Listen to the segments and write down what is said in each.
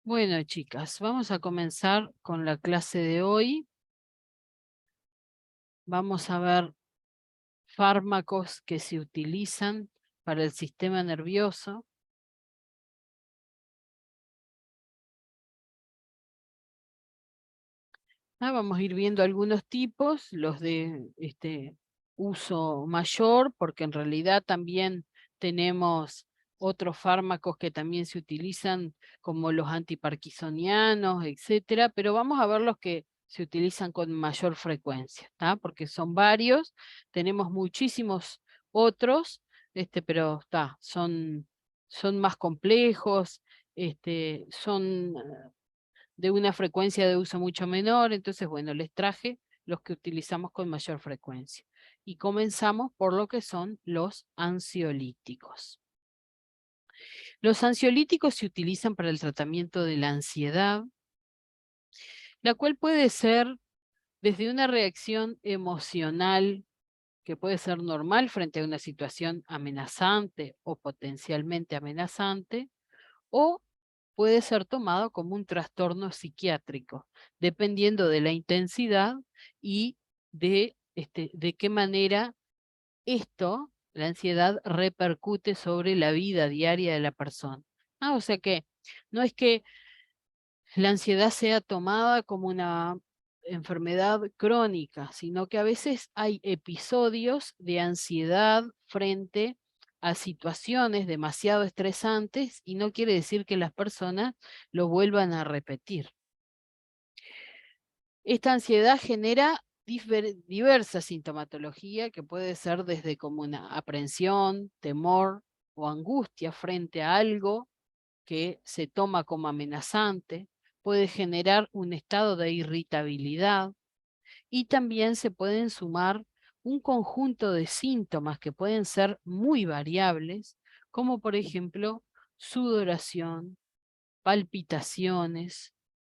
Bueno, chicas, vamos a comenzar con la clase de hoy. Vamos a ver fármacos que se utilizan para el sistema nervioso. Vamos a ir viendo algunos tipos, los de uso mayor, porque en realidad también tenemos otros fármacos que también se utilizan, como los antiparkinsonianos, etcétera, pero vamos a ver los que se utilizan con mayor frecuencia, ¿tá? Porque son varios, tenemos muchísimos otros, pero son más complejos, son de una frecuencia de uso mucho menor, entonces bueno, les traje los que utilizamos con mayor frecuencia. Y comenzamos por lo que son los ansiolíticos. Los ansiolíticos se utilizan para el tratamiento de la ansiedad, la cual puede ser desde una reacción emocional que puede ser normal frente a una situación amenazante o potencialmente amenazante, o puede ser tomado como un trastorno psiquiátrico, dependiendo de la intensidad y de qué manera la ansiedad, repercute sobre la vida diaria de la persona. O sea que no es que la ansiedad sea tomada como una enfermedad crónica, sino que a veces hay episodios de ansiedad frente a situaciones demasiado estresantes y no quiere decir que las personas lo vuelvan a repetir. Esta ansiedad genera diversa sintomatología que puede ser desde como una aprensión, temor o angustia frente a algo que se toma como amenazante, puede generar un estado de irritabilidad y también se pueden sumar un conjunto de síntomas que pueden ser muy variables, como por ejemplo sudoración, palpitaciones,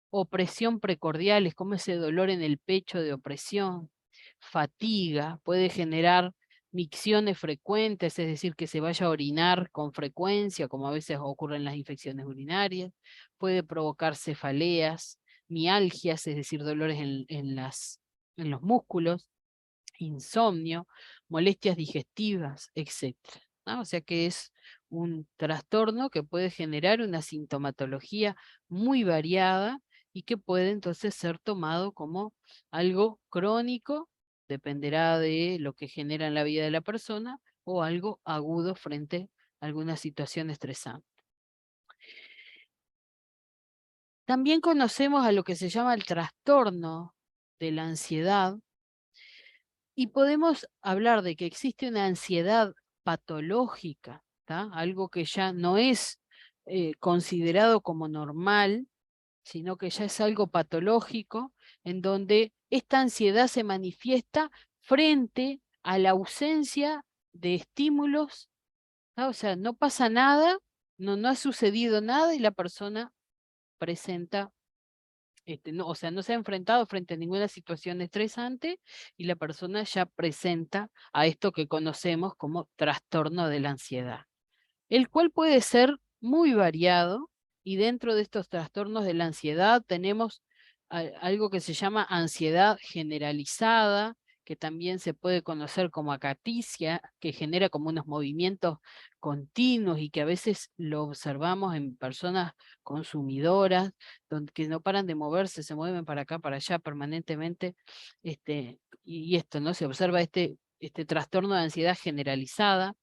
opresión precordiales, como ese dolor en el pecho de opresión, fatiga, puede generar micciones frecuentes, es decir, que se vaya a orinar con frecuencia, como a veces ocurren las infecciones urinarias, puede provocar cefaleas, mialgias, es decir, dolores en los músculos, insomnio, molestias digestivas, etc. O sea que es un trastorno que puede generar una sintomatología muy variada y que puede entonces ser tomado como algo crónico, dependerá de lo que genera en la vida de la persona, o algo agudo frente a alguna situación estresante. También conocemos a lo que se llama el trastorno de la ansiedad, y podemos hablar de que existe una ansiedad patológica, ¿tá? Algo que ya no es considerado como normal, sino que ya es algo patológico, en donde esta ansiedad se manifiesta frente a la ausencia de estímulos, ¿tá? O sea, no pasa nada, no ha sucedido nada y la persona presenta, no, o sea, no se ha enfrentado frente a ninguna situación estresante y la persona ya presenta a esto que conocemos como trastorno de la ansiedad, el cual puede ser muy variado, y dentro de estos trastornos de la ansiedad tenemos algo que se llama ansiedad generalizada, que también se puede conocer como acaticia, que genera como unos movimientos continuos y que a veces lo observamos en personas consumidoras, donde, que no paran de moverse, se mueven para acá, para allá permanentemente, y esto, ¿no? Se observa este trastorno de ansiedad generalizada.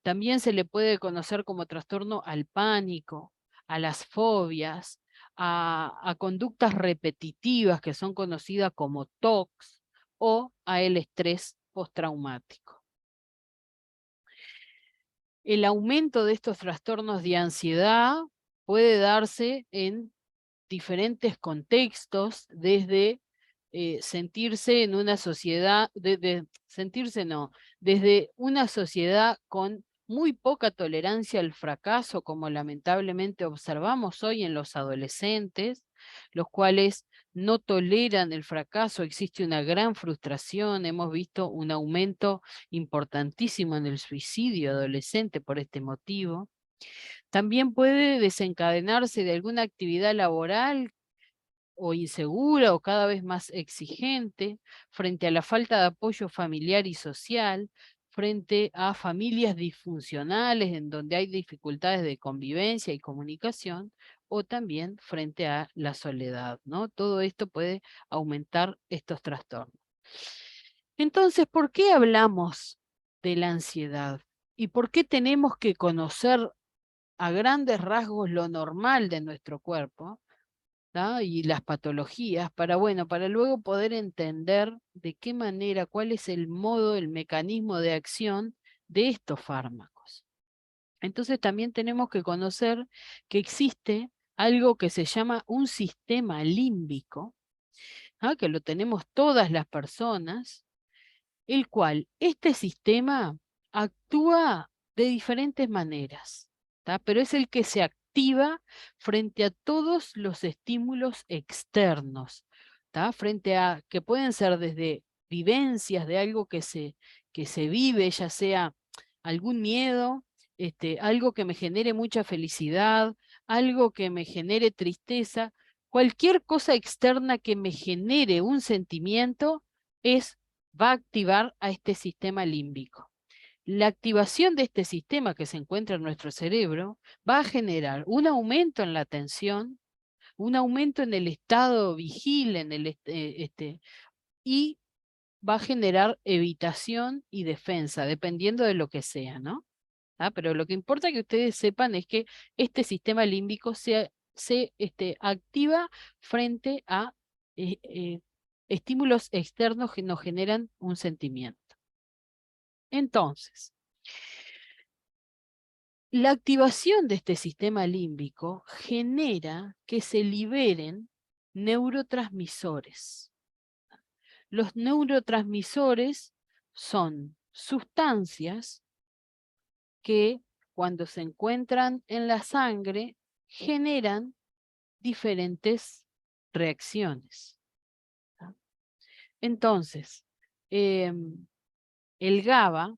También se le puede conocer como trastorno al pánico, a las fobias, a conductas repetitivas que son conocidas como TOCs o a el estrés postraumático. El aumento de estos trastornos de ansiedad puede darse en diferentes contextos, desde sentirse en una sociedad, sentirse no, desde una sociedad con muy poca tolerancia al fracaso, como lamentablemente observamos hoy en los adolescentes, los cuales no toleran el fracaso, existe una gran frustración, hemos visto un aumento importantísimo en el suicidio adolescente por este motivo. También puede desencadenarse de alguna actividad laboral o insegura o cada vez más exigente, frente a la falta de apoyo familiar y social, frente a familias disfuncionales en donde hay dificultades de convivencia y comunicación, o también frente a la soledad, ¿no? Todo esto puede aumentar estos trastornos. Entonces, ¿por qué hablamos de la ansiedad? ¿Y por qué tenemos que conocer a grandes rasgos lo normal de nuestro cuerpo, ¿tá? Y las patologías, para, bueno, para luego poder entender de qué manera, cuál es el modo, el mecanismo de acción de estos fármacos? Entonces también tenemos que conocer que existe algo que se llama un sistema límbico, ¿ah? Que lo tenemos todas las personas, el cual este sistema actúa de diferentes maneras, ¿tá? Pero es el que se activa frente a todos los estímulos externos, ¿tá? Frente a que pueden ser desde vivencias de algo que se vive, ya sea algún miedo, algo que me genere mucha felicidad, algo que me genere tristeza, cualquier cosa externa que me genere un sentimiento va a activar a este sistema límbico. La activación de este sistema que se encuentra en nuestro cerebro va a generar un aumento en la tensión, un aumento en el estado vigil, y va a generar evitación y defensa, dependiendo de lo que sea, ¿no? ¿Ah? Pero lo que importa que ustedes sepan es que este sistema límbico se activa frente a estímulos externos que nos generan un sentimiento. Entonces, la activación de este sistema límbico genera que se liberen neurotransmisores. Los neurotransmisores son sustancias que, cuando se encuentran en la sangre, generan diferentes reacciones. Entonces, el GABA,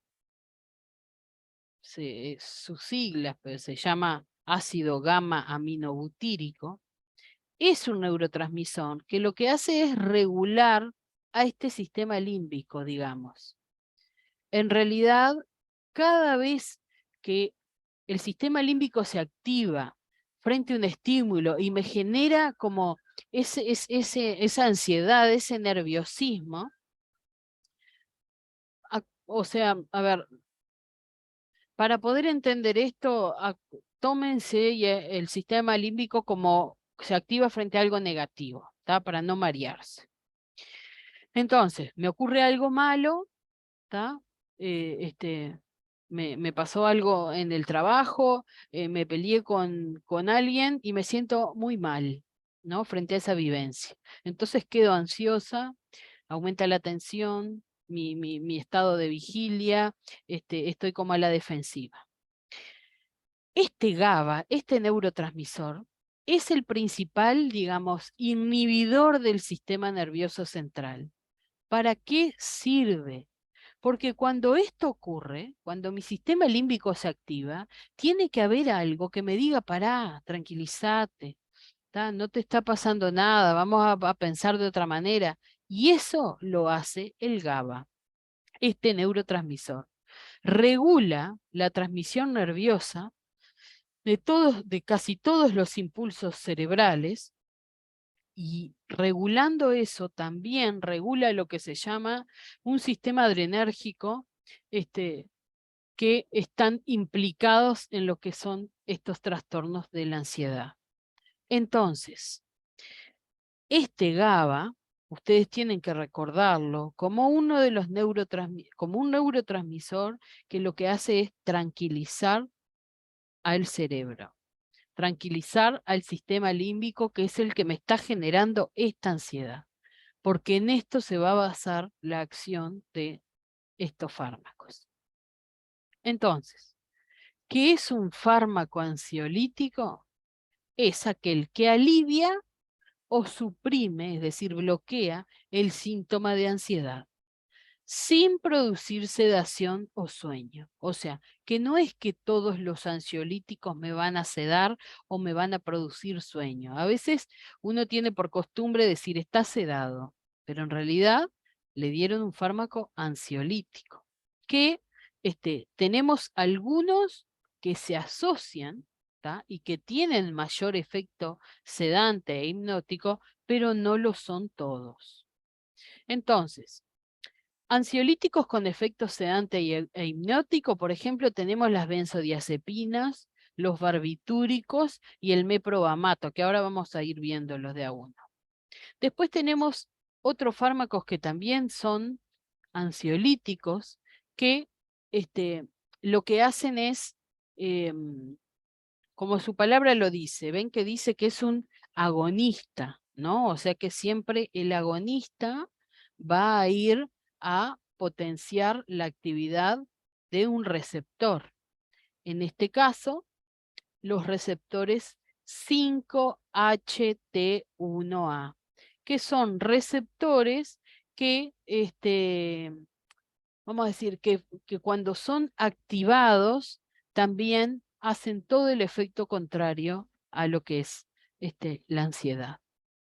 sus siglas, pero se llama ácido gamma aminobutírico, es un neurotransmisor que lo que hace es regular a este sistema límbico, digamos. En realidad, cada vez que el sistema límbico se activa frente a un estímulo y me genera como esa ansiedad, ese nerviosismo, o sea, a ver, para poder entender esto, tómense el sistema límbico como se activa frente a algo negativo, ¿tá? Para no marearse. Entonces, me ocurre algo malo, ¿tá? me pasó algo en el trabajo, me peleé con alguien y me siento muy mal, ¿no? Frente a esa vivencia. Entonces quedo ansiosa, aumenta la tensión, mi estado de vigilia, estoy como a la defensiva. Este GABA, este neurotransmisor, es el principal, digamos, inhibidor del sistema nervioso central. ¿Para qué sirve? Porque cuando esto ocurre, cuando mi sistema límbico se activa, tiene que haber algo que me diga, pará, tranquilízate, no te está pasando nada, vamos a pensar de otra manera. Y eso lo hace el GABA, este neurotransmisor. Regula la transmisión nerviosa de casi todos los impulsos cerebrales, y regulando eso también regula lo que se llama un sistema adrenérgico, que están implicados en lo que son estos trastornos de la ansiedad. Entonces, este GABA, ustedes tienen que recordarlo como uno de los como un neurotransmisor que lo que hace es tranquilizar al cerebro, tranquilizar al sistema límbico, que es el que me está generando esta ansiedad, porque en esto se va a basar la acción de estos fármacos. Entonces, ¿qué es un fármaco ansiolítico? Es aquel que alivia o suprime, es decir, bloquea el síntoma de ansiedad, sin producir sedación o sueño. O sea, que no es que todos los ansiolíticos me van a sedar o me van a producir sueño. A veces uno tiene por costumbre decir está sedado, pero en realidad le dieron un fármaco ansiolítico, que tenemos algunos que se asocian, ¿tá? Y que tienen mayor efecto sedante e hipnótico, pero no lo son todos. Entonces, ansiolíticos con efecto sedante e hipnótico, por ejemplo, tenemos las benzodiazepinas, los barbitúricos y el meprobamato, que ahora vamos a ir viendo los de a uno. Después tenemos otros fármacos que también son ansiolíticos, que lo que hacen es, como su palabra lo dice, ven que dice que es un agonista, ¿no? O sea que siempre el agonista va a ir a potenciar la actividad de un receptor. En este caso, los receptores 5-HT1A, que son receptores que, vamos a decir, que cuando son activados, también hacen todo el efecto contrario a lo que es la ansiedad.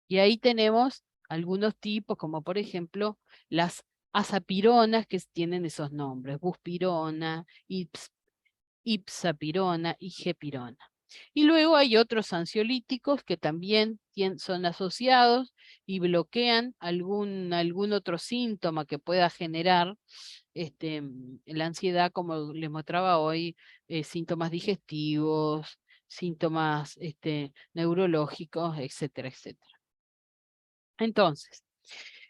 Y ahí tenemos algunos tipos, como por ejemplo las azapironas, que tienen esos nombres: buspirona, ipsapirona y gepirona. Y luego hay otros ansiolíticos que también son asociados y bloquean algún otro síntoma que pueda generar la ansiedad, como les mostraba hoy, síntomas digestivos, síntomas neurológicos, etcétera, etcétera. Entonces,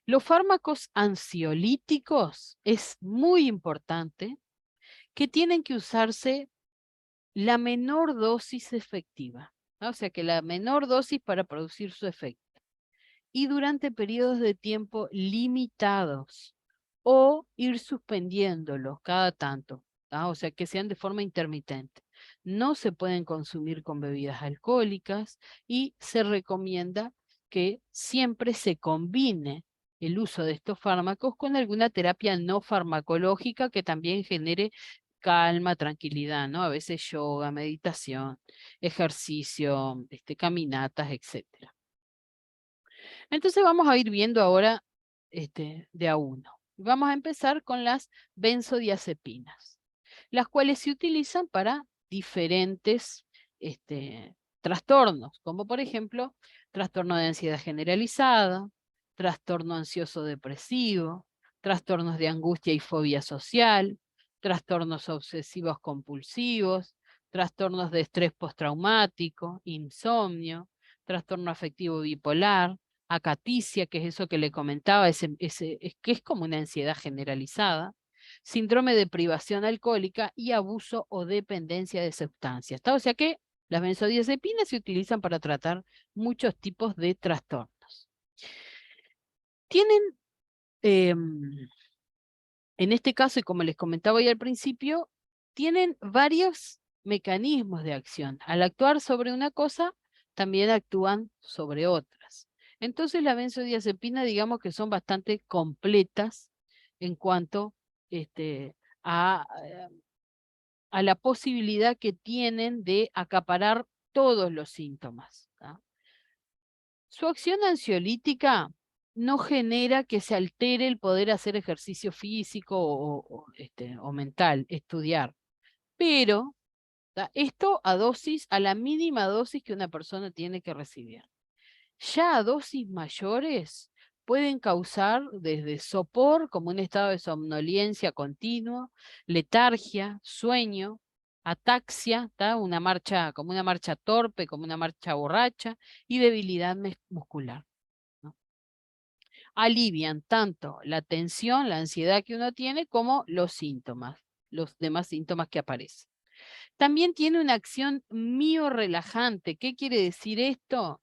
los fármacos ansiolíticos es muy importante que tienen que usarse la menor dosis efectiva, ¿no? O sea, que la menor dosis para producir su efecto, y durante periodos de tiempo limitados, o ir suspendiéndolos cada tanto, ¿tá? O sea, que sean de forma intermitente. No se pueden consumir con bebidas alcohólicas y se recomienda que siempre se combine el uso de estos fármacos con alguna terapia no farmacológica que también genere calma, tranquilidad, ¿no? A veces yoga, meditación, ejercicio, caminatas, etcétera. Entonces vamos a ir viendo ahora de a uno. Vamos a empezar con las benzodiazepinas, las cuales se utilizan para diferentes trastornos, como por ejemplo trastorno de ansiedad generalizada, trastorno ansioso depresivo, trastornos de angustia y fobia social, trastornos obsesivos compulsivos, trastornos de estrés postraumático, insomnio, trastorno afectivo bipolar, acaticia, que es eso que le comentaba, que es como una ansiedad generalizada, síndrome de privación alcohólica y abuso o dependencia de sustancias. O sea que las benzodiazepinas se utilizan para tratar muchos tipos de trastornos. Tienen, en este caso, y como les comentaba hoy al principio, tienen varios mecanismos de acción. Al actuar sobre una cosa, también actúan sobre otras. Entonces las benzodiazepinas, digamos que son bastante completas en cuanto a, a la posibilidad que tienen de acaparar todos los síntomas. ¿tá? Su acción ansiolítica no genera que se altere el poder hacer ejercicio físico o mental, estudiar. Pero esto a dosis, a la mínima dosis que una persona tiene que recibir. Ya a dosis mayores pueden causar desde sopor, como un estado de somnolencia continuo, letargia, sueño, ataxia, una marcha, como una marcha torpe, como una marcha borracha, y debilidad muscular. ¿no? Alivian tanto la tensión, la ansiedad que uno tiene, como los síntomas, los demás síntomas que aparecen. También tiene una acción miorrelajante. ¿Qué quiere decir esto?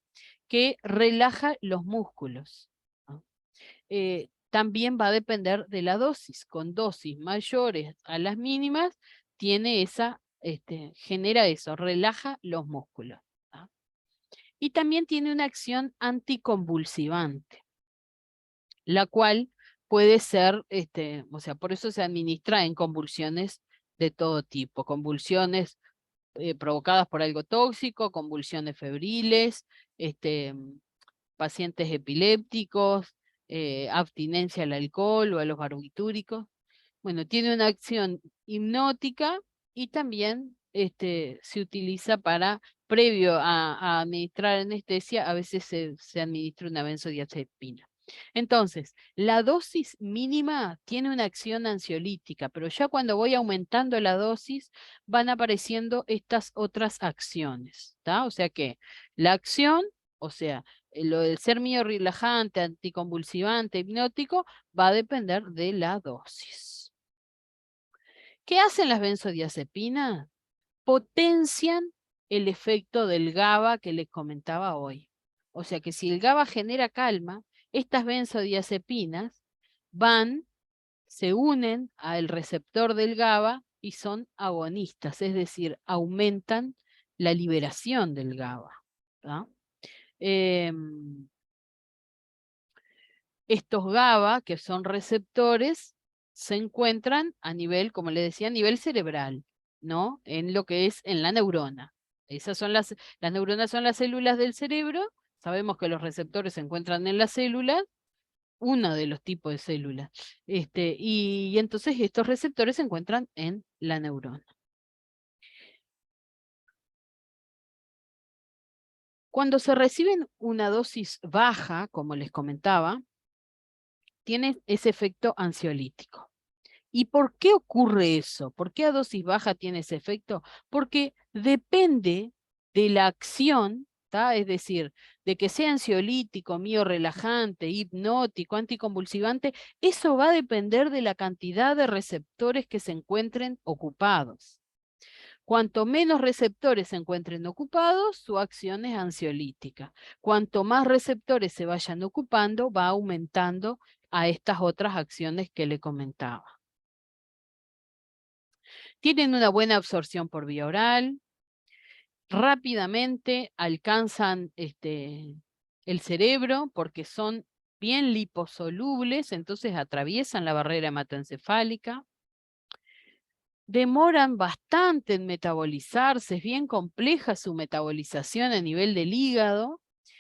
Que relaja los músculos. ¿no? También va a depender de la dosis. Con dosis mayores a las mínimas, tiene genera eso, relaja los músculos. ¿no? Y también tiene una acción anticonvulsivante, la cual puede ser, o sea, por eso se administra en convulsiones de todo tipo, convulsiones provocadas por algo tóxico, convulsiones febriles, pacientes epilépticos, abstinencia al alcohol o a los barbitúricos. Bueno, tiene una acción hipnótica y también se utiliza para, previo a administrar anestesia, a veces se administra una benzodiazepina. Entonces, la dosis mínima tiene una acción ansiolítica, pero ya cuando voy aumentando la dosis, van apareciendo estas otras acciones, ¿tá? O sea que la acción, o sea, lo del ser mío relajante, anticonvulsivante, hipnótico, va a depender de la dosis. ¿Qué hacen las benzodiazepinas? Potencian el efecto del GABA que les comentaba hoy. O sea que si el GABA genera calma, estas benzodiazepinas se unen al receptor del GABA y son agonistas, es decir, aumentan la liberación del GABA. Estos GABA, que son receptores, se encuentran a nivel, como le decía, a nivel cerebral, ¿no? En lo que es en la neurona. Esas son las neuronas son las células del cerebro. Sabemos que los receptores se encuentran en las células, uno de los tipos de células. Y entonces estos receptores se encuentran en la neurona. Cuando se reciben una dosis baja, como les comentaba, tiene ese efecto ansiolítico. ¿Y por qué ocurre eso? ¿Por qué a dosis baja tiene ese efecto? Porque depende de la acción, es decir, de que sea ansiolítico, miorrelajante, hipnótico, anticonvulsivante, eso va a depender de la cantidad de receptores que se encuentren ocupados. Cuanto menos receptores se encuentren ocupados, su acción es ansiolítica. Cuanto más receptores se vayan ocupando, va aumentando a estas otras acciones que le comentaba. Tienen una buena absorción por vía oral, rápidamente alcanzan el cerebro porque son bien liposolubles, entonces atraviesan la barrera hematoencefálica. Demoran bastante en metabolizarse, es bien compleja su metabolización a nivel del hígado,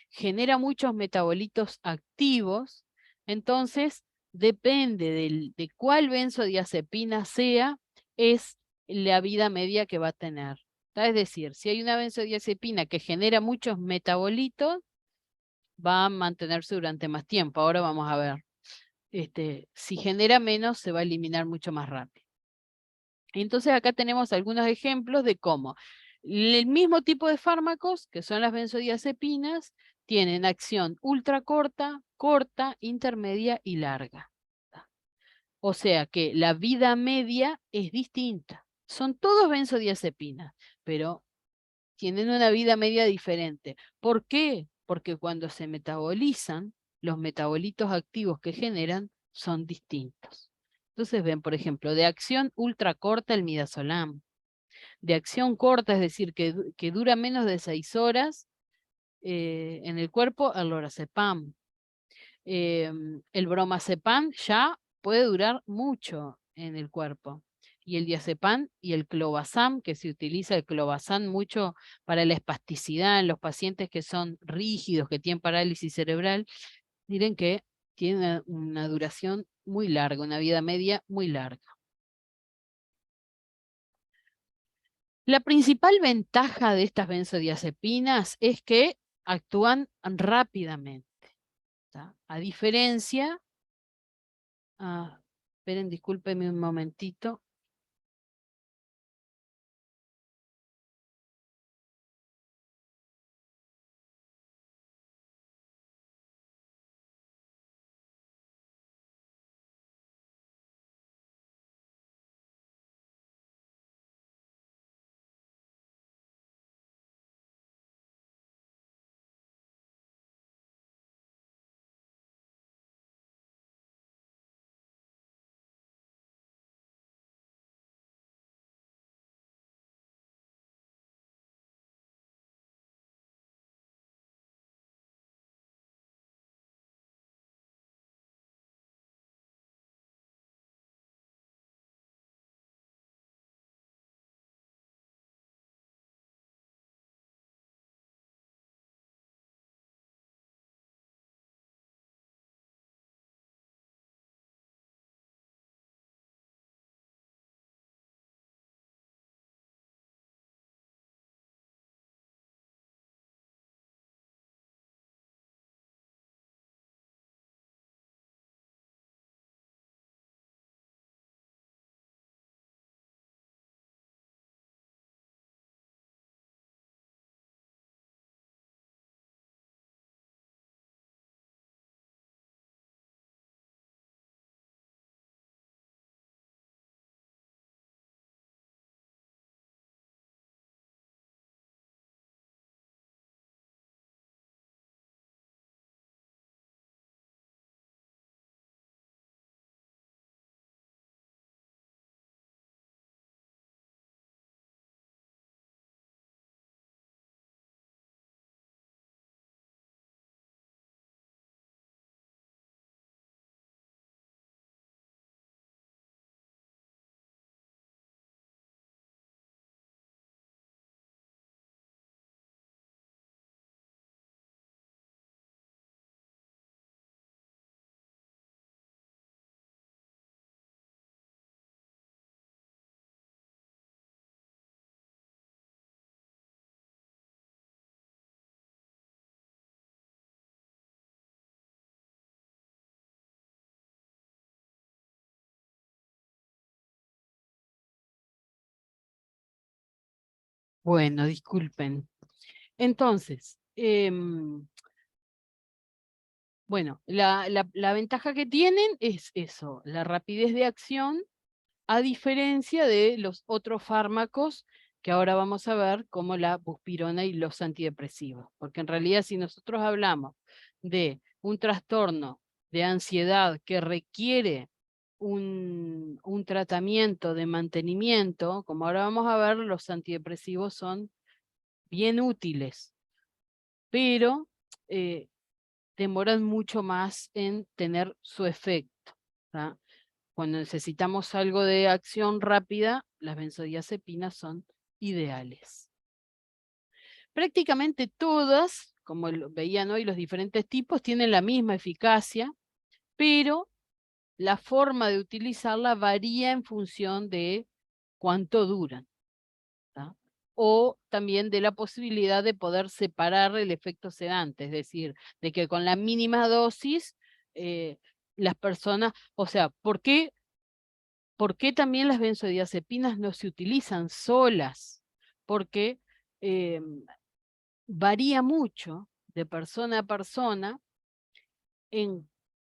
genera muchos metabolitos activos, entonces depende de cuál benzodiazepina sea, es la vida media que va a tener. Es decir, si hay una benzodiazepina que genera muchos metabolitos, va a mantenerse durante más tiempo. Ahora vamos a ver. Si genera menos, se va a eliminar mucho más rápido. Entonces acá tenemos algunos ejemplos de cómo el mismo tipo de fármacos, que son las benzodiazepinas, tienen acción ultra corta, corta, intermedia y larga. O sea que la vida media es distinta. Son todos benzodiazepinas, pero tienen una vida media diferente. ¿Por qué? Porque cuando se metabolizan, los metabolitos activos que generan son distintos. Entonces ven, por ejemplo, de acción ultracorta el midazolam. De acción corta, es decir, que dura menos de 6 horas en el cuerpo, el lorazepam. El bromazepam ya puede durar mucho en el cuerpo. Y el diazepam y el clobazam, que se utiliza el clobazam mucho para la espasticidad en los pacientes que son rígidos, que tienen parálisis cerebral, miren que tiene una duración muy larga, una vida media muy larga. La principal ventaja de estas benzodiazepinas es que actúan rápidamente. ¿Tá? A diferencia, esperen, discúlpenme un momentito. Bueno, disculpen. Entonces, bueno, la ventaja que tienen es eso, la rapidez de acción, a diferencia de los otros fármacos que ahora vamos a ver, como la buspirona y los antidepresivos. Porque en realidad, si nosotros hablamos de un trastorno de ansiedad que requiere un tratamiento de mantenimiento, como ahora vamos a ver, los antidepresivos son bien útiles, pero demoran mucho más en tener su efecto. ¿Tá? Cuando necesitamos algo de acción rápida, las benzodiazepinas son ideales. Prácticamente todas, como veían hoy los diferentes tipos, tienen la misma eficacia, pero la forma de utilizarla varía en función de cuánto duran. ¿Tá? O también de la posibilidad de poder separar el efecto sedante, es decir, de que con la mínima dosis las personas, o sea, ¿por qué también las benzodiazepinas no se utilizan solas? Porque eh, varía mucho de persona a persona en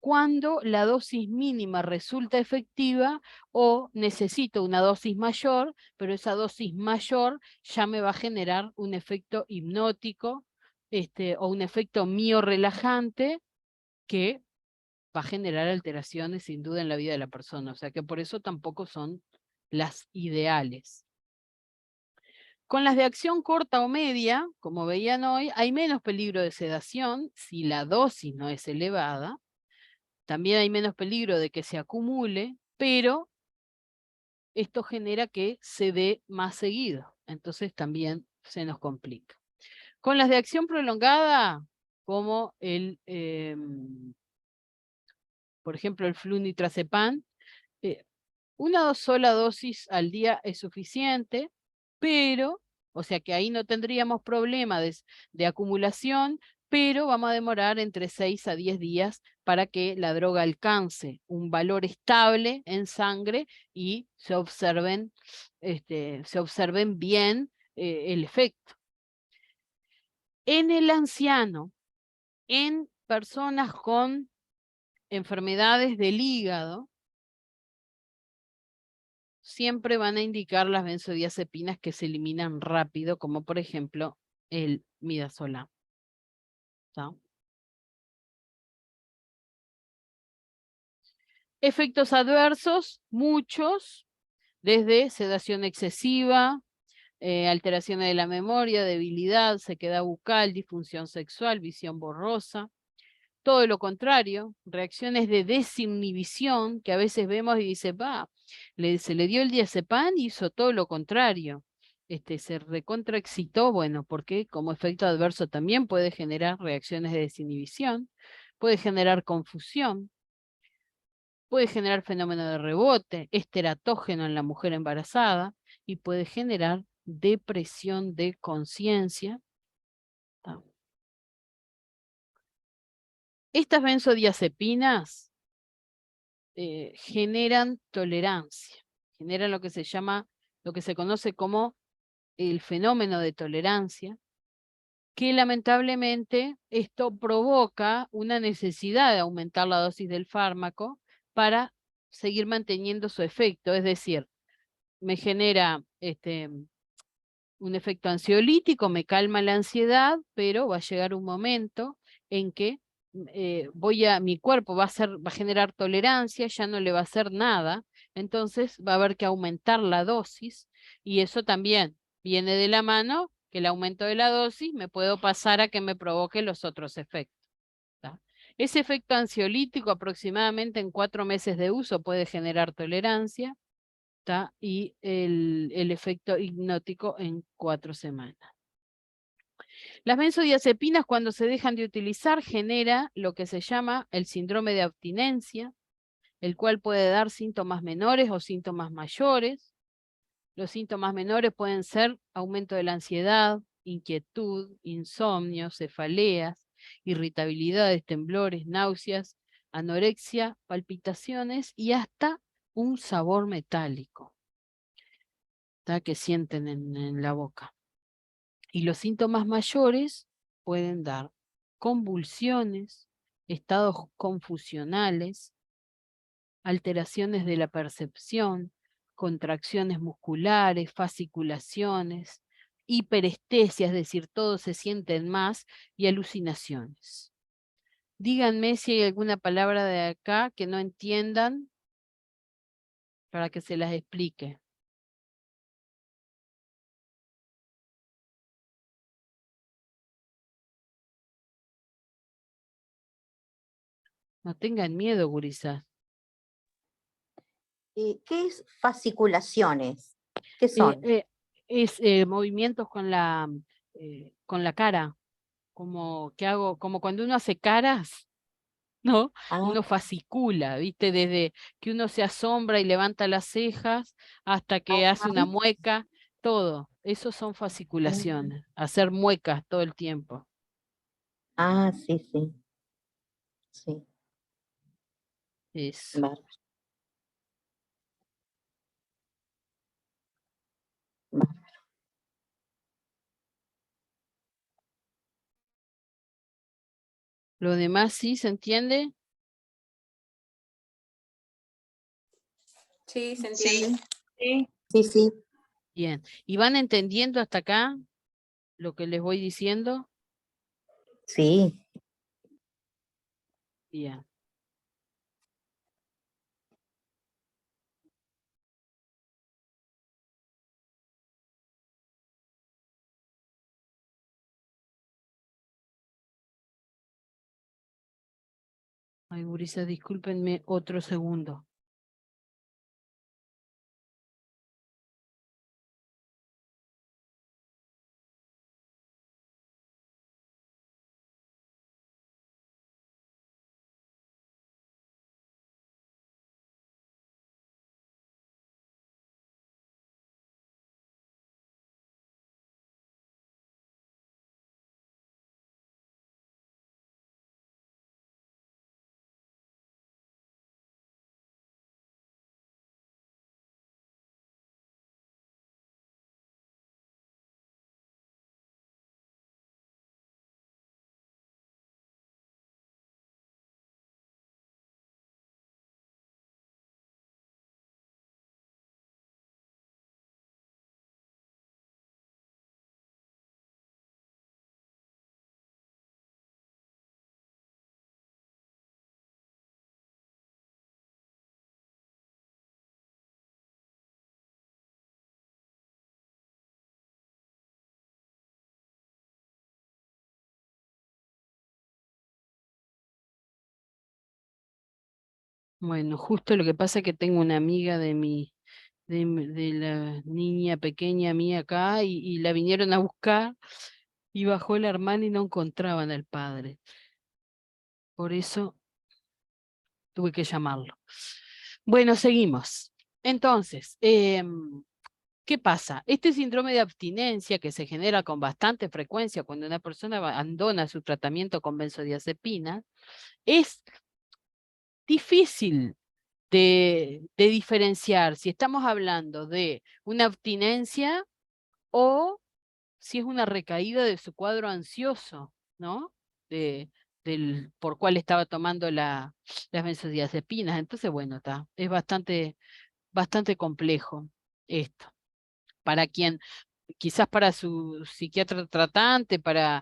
cuando la dosis mínima resulta efectiva o necesito una dosis mayor, pero esa dosis mayor ya me va a generar un efecto hipnótico o un efecto miorrelajante que va a generar alteraciones sin duda en la vida de la persona. O sea que por eso tampoco son las ideales. Con las de acción corta o media, como veían hoy, hay menos peligro de sedación si la dosis no es elevada. También hay menos peligro de que se acumule, pero esto genera que se dé más seguido. Entonces también se nos complica. Con las de acción prolongada, como por ejemplo, el flunitrazepam, una sola dosis al día es suficiente, pero, o sea que ahí no tendríamos problema de acumulación, pero vamos a demorar entre 6 a 10 días para que la droga alcance un valor estable en sangre y se observen bien el efecto. En el anciano, en personas con enfermedades del hígado, siempre van a indicar las benzodiazepinas que se eliminan rápido, como por ejemplo el midazolam. ¿Tá? Efectos adversos, muchos, desde sedación excesiva, alteraciones de la memoria, debilidad, sequedad bucal, disfunción sexual, visión borrosa. Todo lo contrario, reacciones de desinhibición que a veces vemos y dice, se le dio el diazepam y hizo todo lo contrario. Se recontraexcitó, bueno, porque como efecto adverso también puede generar reacciones de desinhibición, puede generar confusión, puede generar fenómeno de rebote, es teratógeno en la mujer embarazada y puede generar depresión de conciencia. Estas benzodiazepinas generan tolerancia, generan lo que se llama, lo que se conoce como el fenómeno de tolerancia, que lamentablemente esto provoca una necesidad de aumentar la dosis del fármaco para seguir manteniendo su efecto, es decir, me genera un efecto ansiolítico, me calma la ansiedad, pero va a llegar un momento en que mi cuerpo va a generar tolerancia, ya no le va a hacer nada, entonces va a haber que aumentar la dosis y eso también viene de la mano que el aumento de la dosis me puedo pasar a que me provoque los otros efectos. ¿Tá? Ese efecto ansiolítico aproximadamente en 4 meses de uso puede generar tolerancia, ¿tá? Y el efecto hipnótico en 4 semanas. Las benzodiazepinas cuando se dejan de utilizar genera lo que se llama el síndrome de abstinencia, el cual puede dar síntomas menores o síntomas mayores. Los síntomas menores pueden ser aumento de la ansiedad, inquietud, insomnio, cefaleas, irritabilidades, temblores, náuseas, anorexia, palpitaciones y hasta un sabor metálico, ¿tá? Que sienten en la boca. Y los síntomas mayores pueden dar convulsiones, estados confusionales, alteraciones de la percepción, contracciones musculares, fasciculaciones, hiperestesia, es decir, todos se sienten más, y alucinaciones. Díganme si hay alguna palabra de acá que no entiendan para que se las explique. No tengan miedo, gurisas. ¿Qué es fasciculaciones? ¿Qué son? Es movimientos con la cara, como que hago, como cuando uno hace caras, ¿no? Ah, Uno fascicula, ¿viste? Desde que uno se asombra y levanta las cejas hasta que hace una mueca, todo. Esos son fasciculaciones, hacer muecas todo el tiempo. sí, sí. Sí. Eso. Bárbaro, bárbaro. Lo demás sí, ¿se entiende? Sí, se entiende. Sí. Sí, sí. Bien. ¿Y van entendiendo hasta acá lo que les voy diciendo? Sí. Bien. Ay, gurisas, discúlpenme otro segundo. Bueno, justo lo que pasa es que tengo una amiga de la niña pequeña mía acá y la vinieron a buscar y bajó la hermana y no encontraban al padre. Por eso tuve que llamarlo. Bueno, seguimos. Entonces, ¿qué pasa? Este síndrome de abstinencia que se genera con bastante frecuencia cuando una persona abandona su tratamiento con benzodiazepina es difícil de diferenciar si estamos hablando de una abstinencia o si es una recaída de su cuadro ansioso, ¿no? Por cual estaba tomando las benzodiazepinas. Entonces, bueno, es bastante complejo esto. Para quien, quizás para su psiquiatra tratante, para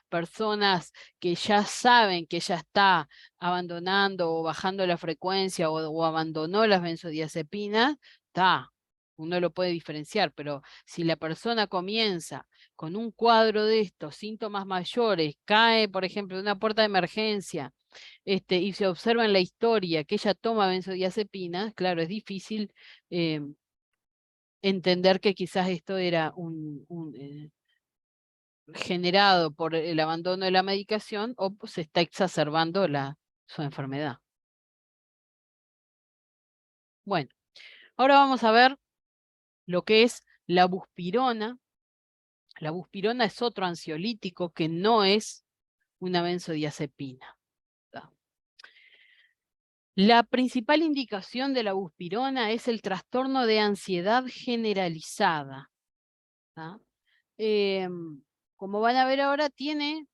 personas que ya saben que ya está abandonando o bajando la frecuencia o abandonó las benzodiazepinas, uno lo puede diferenciar, pero si la persona comienza con un cuadro de estos síntomas mayores, cae, por ejemplo, de una puerta de emergencia, y se observa en la historia que ella toma benzodiazepinas, claro, es difícil entender que quizás esto era generado por el abandono de la medicación o se está exacerbando su enfermedad. Bueno, ahora vamos a ver lo que es la buspirona. La buspirona es otro ansiolítico que no es una benzodiazepina. La principal indicación de la buspirona es el trastorno de ansiedad generalizada. Como van a ver ahora, tiene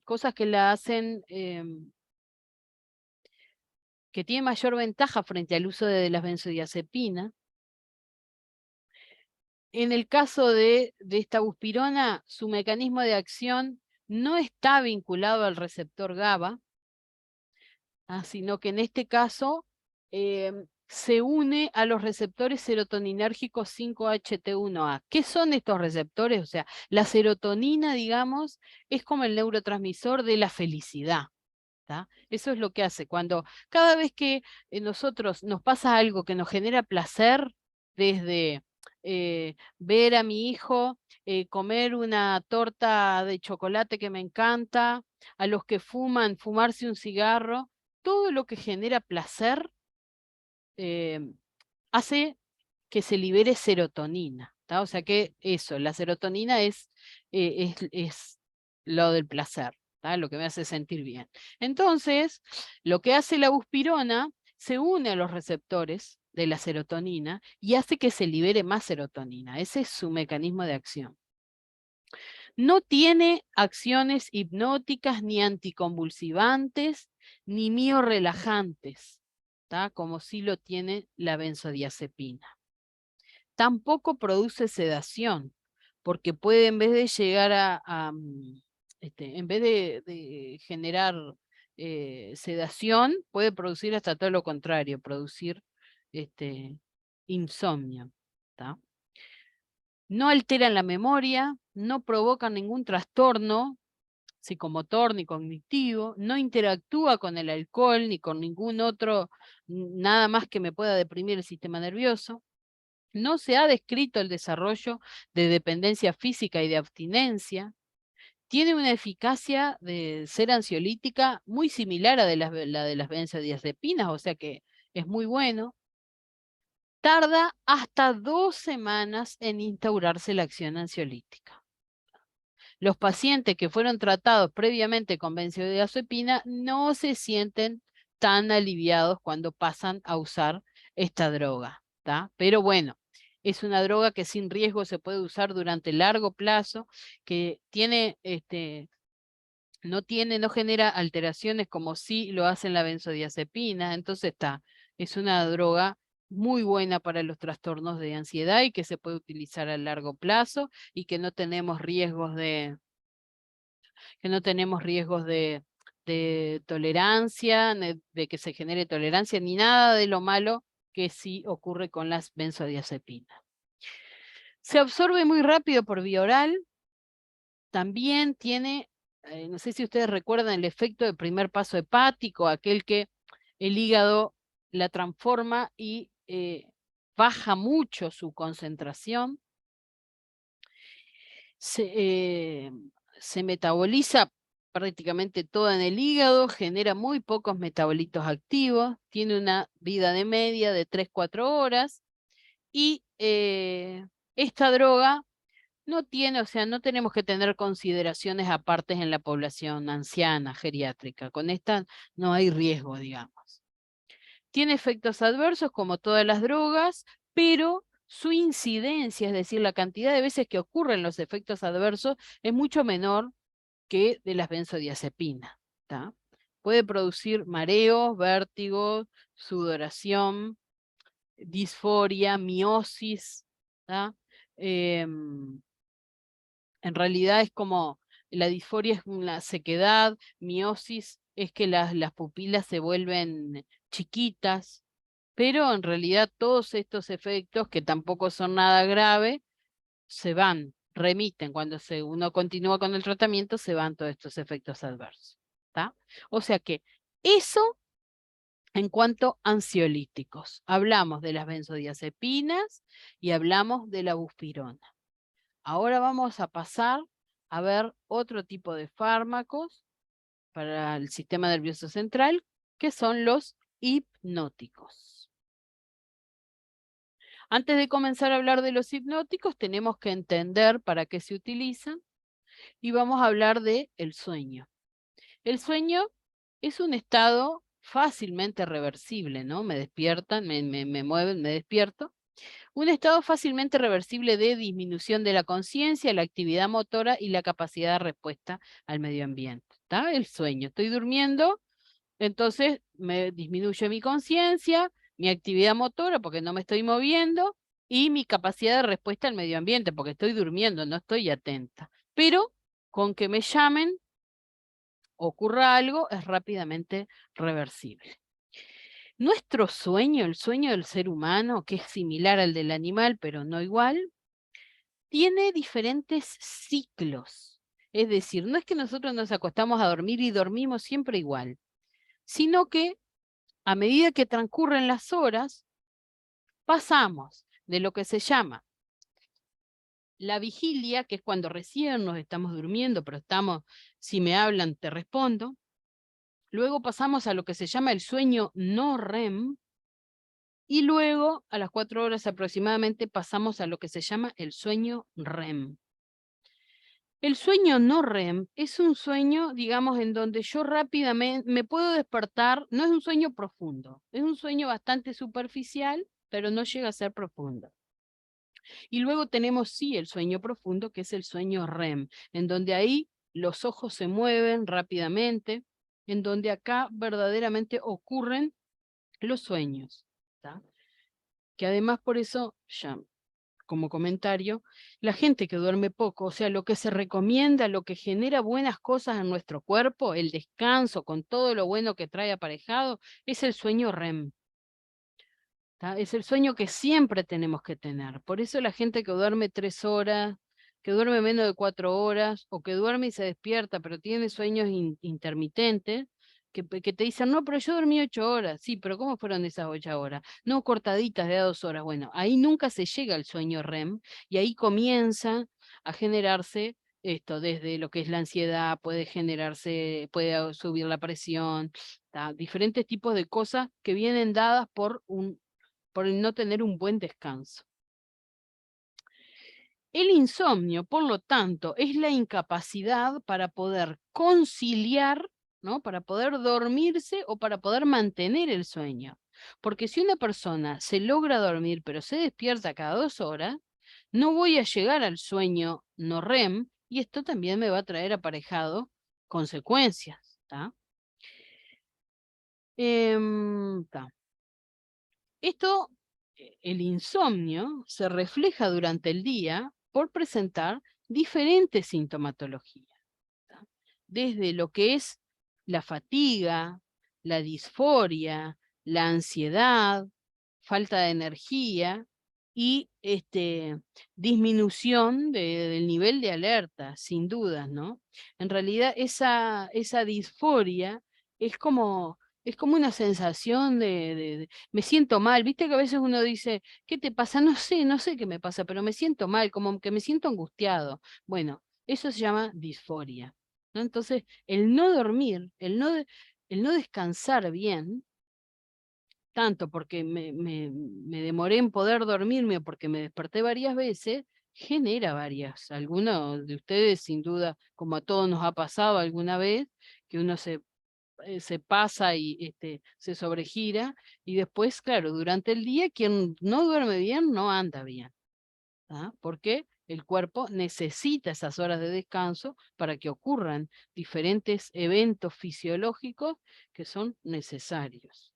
cosas que la hacen, que tiene mayor ventaja frente al uso de las benzodiazepinas. En el caso de esta buspirona, su mecanismo de acción no está vinculado al receptor GABA, sino que en este caso se une a los receptores serotoninérgicos 5-HT1A. ¿Qué son estos receptores? O sea, la serotonina, digamos, es como el neurotransmisor de la felicidad. Eso es lo que hace. Cada vez que nosotros nos pasa algo que nos genera placer, desde ver a mi hijo comer una torta de chocolate que me encanta, a los que fuman, fumarse un cigarro, todo lo que genera placer hace que se libere serotonina. O sea que eso, la serotonina es lo del placer, lo que me hace sentir bien. Entonces, lo que hace la buspirona, se une a los receptores de la serotonina y hace que se libere más serotonina. Ese es su mecanismo de acción. No tiene acciones hipnóticas, ni anticonvulsivantes, ni miorelajantes. ¿tá? Como sí lo tiene la benzodiazepina. Tampoco produce sedación, porque puede, en vez de llegar en vez de generar sedación, puede producir hasta todo lo contrario, producir insomnio. ¿Tá? No alteran la memoria, no provocan ningún trastorno psicomotor ni cognitivo, no interactúa con el alcohol ni con ningún otro, nada más que me pueda deprimir el sistema nervioso. No se ha descrito el desarrollo de dependencia física y de abstinencia. Tiene una eficacia de ser ansiolítica muy similar a la de las benzodiazepinas, o sea que es muy bueno. Tarda hasta 2 semanas en instaurarse la acción ansiolítica. Los pacientes que fueron tratados previamente con benzodiazepina no se sienten tan aliviados cuando pasan a usar esta droga, ¿tá? Pero bueno, es una droga que sin riesgo se puede usar durante largo plazo, que tiene, no genera alteraciones como sí lo hacen la benzodiazepina, entonces es una droga muy buena para los trastornos de ansiedad y que se puede utilizar a largo plazo y que no tenemos riesgos de tolerancia, de que se genere tolerancia, ni nada de lo malo que sí ocurre con las benzodiazepinas. Se absorbe muy rápido por vía oral. También tiene, no sé si ustedes recuerdan el efecto del primer paso hepático, aquel que el hígado la transforma y baja mucho su concentración. Se metaboliza prácticamente toda en el hígado, genera muy pocos metabolitos activos, tiene una vida de media de 3-4 horas y esta droga no tiene, o sea, no tenemos que tener consideraciones aparte en la población anciana, geriátrica. Con esta no hay riesgo, digamos. Tiene efectos adversos como todas las drogas, pero su incidencia, es decir, la cantidad de veces que ocurren los efectos adversos, es mucho menor que de las benzodiazepinas. ¿Tá? Puede producir mareos, vértigos, sudoración, disforia, miosis. ¿Tá? En realidad es como, la disforia es una sequedad, miosis es que las pupilas se vuelven chiquitas, pero en realidad todos estos efectos, que tampoco son nada grave, se van, remiten. Cuando uno continúa con el tratamiento, se van todos estos efectos adversos. ¿Tá? O sea que eso en cuanto a ansiolíticos. Hablamos de las benzodiazepinas y hablamos de la buspirona. Ahora vamos a pasar a ver otro tipo de fármacos para el sistema nervioso central, que son los hipnóticos. Antes de comenzar a hablar de los hipnóticos, tenemos que entender para qué se utilizan y vamos a hablar de el sueño. El sueño es un estado fácilmente reversible, ¿no? Me despiertan, me mueven, me despierto. Un estado fácilmente reversible de disminución de la conciencia, la actividad motora y la capacidad de respuesta al medio ambiente. ¿Tá? El sueño. Estoy durmiendo, entonces me disminuye mi conciencia, mi actividad motora porque no me estoy moviendo y mi capacidad de respuesta al medio ambiente porque estoy durmiendo, no estoy atenta. Pero con que me llamen, ocurra algo, es rápidamente reversible. Nuestro sueño, el sueño del ser humano, que es similar al del animal, pero no igual, tiene diferentes ciclos. Es decir, no es que nosotros nos acostamos a dormir y dormimos siempre igual, sino que a medida que transcurren las horas, pasamos de lo que se llama la vigilia, que es cuando recién nos estamos durmiendo, pero si me hablan, te respondo. Luego pasamos a lo que se llama el sueño no REM, y luego, a las 4 horas aproximadamente, pasamos a lo que se llama el sueño REM. El sueño no REM es un sueño, digamos, en donde yo rápidamente me puedo despertar, no es un sueño profundo, es un sueño bastante superficial, pero no llega a ser profundo. Y luego tenemos, sí, el sueño profundo, que es el sueño REM, en donde ahí los ojos se mueven rápidamente, en donde acá verdaderamente ocurren los sueños, ¿tá? Que además por eso, ya como comentario, la gente que duerme poco, o sea, lo que se recomienda, lo que genera buenas cosas en nuestro cuerpo, el descanso con todo lo bueno que trae aparejado, es el sueño REM. ¿Tá? Es el sueño que siempre tenemos que tener. Por eso la gente que duerme 3 horas, que duerme menos de 4 horas, o que duerme y se despierta, pero tiene sueños intermitentes, que te dicen, no, pero yo dormí 8 horas. Sí, pero ¿cómo fueron esas 8 horas? No, cortaditas de a 2 horas. Bueno, ahí nunca se llega al sueño REM, y ahí comienza a generarse esto, desde lo que es la ansiedad, puede generarse, puede subir la presión, ¿tá? Diferentes tipos de cosas que vienen dadas por el no tener un buen descanso. El insomnio, por lo tanto, es la incapacidad para poder conciliar, ¿no? Para poder dormirse o para poder mantener el sueño. Porque si una persona se logra dormir pero se despierta cada 2 horas, no voy a llegar al sueño no REM, y esto también me va a traer aparejado consecuencias. ¿Tá? Tá. Esto, el insomnio, se refleja durante el día por presentar diferentes sintomatologías, ¿tá? Desde lo que es la fatiga, la disforia, la ansiedad, falta de energía y disminución del nivel de alerta, sin dudas, ¿no? En realidad esa disforia es como, es como una sensación me siento mal. Viste que a veces uno dice, ¿qué te pasa? No sé qué me pasa, pero me siento mal, como que me siento angustiado. Bueno, eso se llama disforia, ¿no? Entonces, el no dormir, el no descansar bien, tanto porque me demoré en poder dormirme o porque me desperté varias veces, genera varias. Algunos de ustedes, sin duda, como a todos nos ha pasado alguna vez, que uno se pasa y se sobregira, y después, claro, durante el día, quien no duerme bien, no anda bien. ¿Ah? Porque el cuerpo necesita esas horas de descanso para que ocurran diferentes eventos fisiológicos que son necesarios.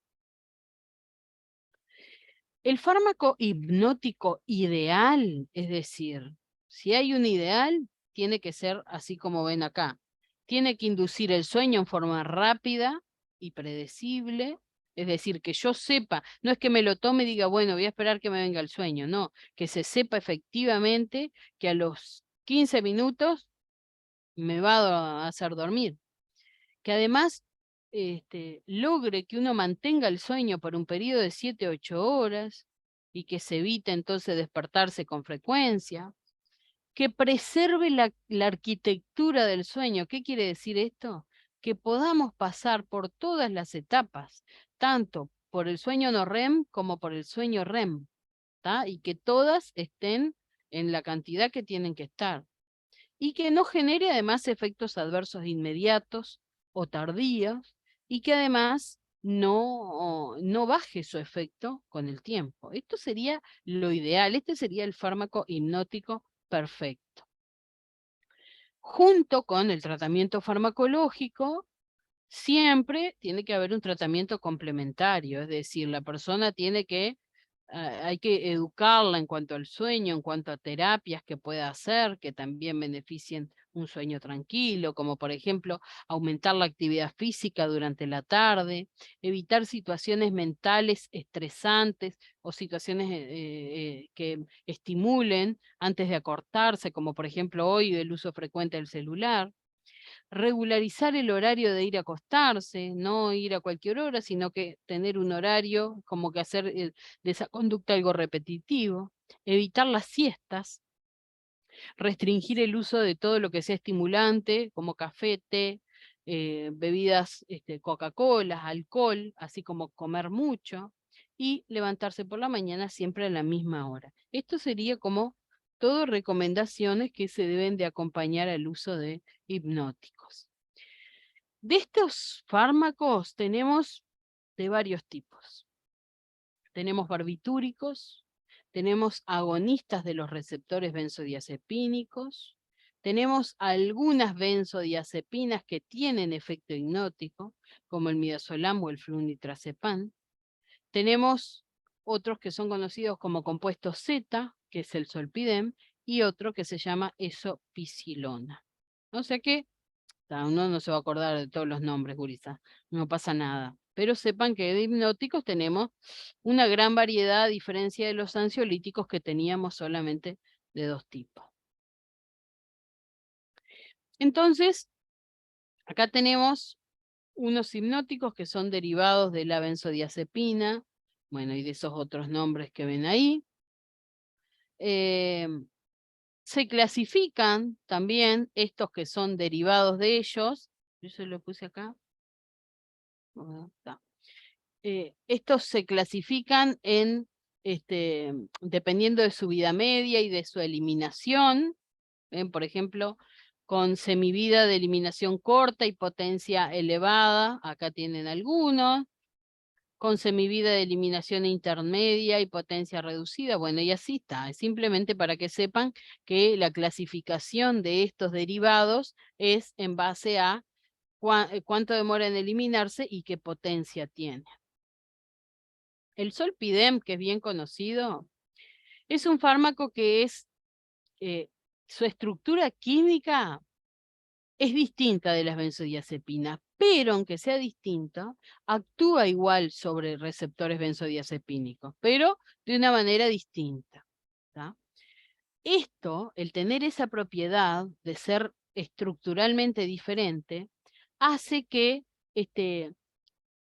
El fármaco hipnótico ideal, es decir, si hay un ideal, tiene que ser así como ven acá. Tiene que inducir el sueño en forma rápida y predecible, es decir, que yo sepa, no es que me lo tome y diga, bueno, voy a esperar que me venga el sueño, no, que se sepa efectivamente que a los 15 minutos me va a hacer dormir. Que además logre que uno mantenga el sueño por un periodo de 7 a 8 horas y que se evite entonces despertarse con frecuencia, que preserve la arquitectura del sueño. ¿Qué quiere decir esto? Que podamos pasar por todas las etapas, tanto por el sueño no REM como por el sueño REM, ¿tá? Y que todas estén en la cantidad que tienen que estar y que no genere además efectos adversos inmediatos o tardíos, y que además no baje su efecto con el tiempo. Esto sería lo ideal, este sería el fármaco hipnótico perfecto. Junto con el tratamiento farmacológico, siempre tiene que haber un tratamiento complementario, es decir, la persona tiene que hay que educarla en cuanto al sueño, en cuanto a terapias que pueda hacer, que también beneficien un sueño tranquilo, como por ejemplo aumentar la actividad física durante la tarde, evitar situaciones mentales estresantes o situaciones que estimulen antes de acostarse, como por ejemplo hoy el uso frecuente del celular. Regularizar el horario de ir a acostarse, no ir a cualquier hora, sino que tener un horario, como que hacer de esa conducta algo repetitivo, evitar las siestas, restringir el uso de todo lo que sea estimulante, como café, té, bebidas Coca-Cola, alcohol, así como comer mucho, y levantarse por la mañana siempre a la misma hora. Esto sería como todo recomendaciones que se deben de acompañar al uso de hipnóticos. De estos fármacos tenemos de varios tipos. Tenemos barbitúricos, tenemos agonistas de los receptores benzodiazepínicos, tenemos algunas benzodiazepinas que tienen efecto hipnótico, como el midazolam o el flunitrazepam. Tenemos otros que son conocidos como compuestos Z, que es el zolpidem, y otro que se llama esopicilona. O sea que uno no se va a acordar de todos los nombres, gurisa, no pasa nada. Pero sepan que de hipnóticos tenemos una gran variedad, a diferencia de los ansiolíticos que teníamos solamente de 2 tipos. Entonces, acá tenemos unos hipnóticos que son derivados de la benzodiazepina, bueno, y de esos otros nombres que ven ahí. Se clasifican también estos que son derivados de ellos. Yo se lo puse acá. Estos se clasifican en, dependiendo de su vida media y de su eliminación. Por ejemplo, con semivida de eliminación corta y potencia elevada, acá tienen algunos. Con semivida de eliminación intermedia y potencia reducida, bueno, y así está. Es simplemente para que sepan que la clasificación de estos derivados es en base a cuánto demora en eliminarse y qué potencia tiene. El zolpidem, que es bien conocido, es un fármaco que es, su estructura química es distinta de las benzodiazepinas, pero aunque sea distinta, actúa igual sobre receptores benzodiazepínicos, pero de una manera distinta. ¿Tá? Esto, el tener esa propiedad de ser estructuralmente diferente, hace que